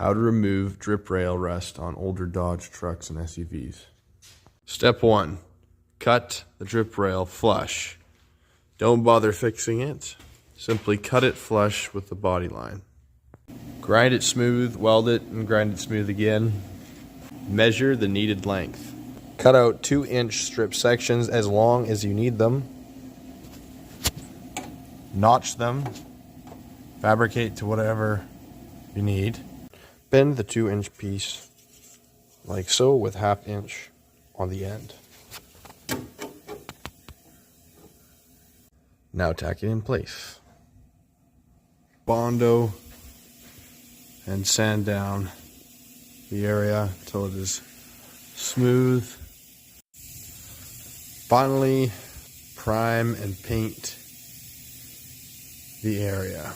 How to remove drip rail rust on older Dodge trucks and SUVs. Step 1. Cut the drip rail flush. Don't bother fixing it. Simply cut it flush with the body line. Grind it smooth, weld it, and grind it smooth again. Measure the needed length. Cut out 2-inch strip sections as long as you need them. Notch them. Fabricate to whatever you need. Bend the 2-inch piece like so with 1/2 inch on the end. Now tack it in place. Bondo and sand down the area until it is smooth. Finally, prime and paint the area.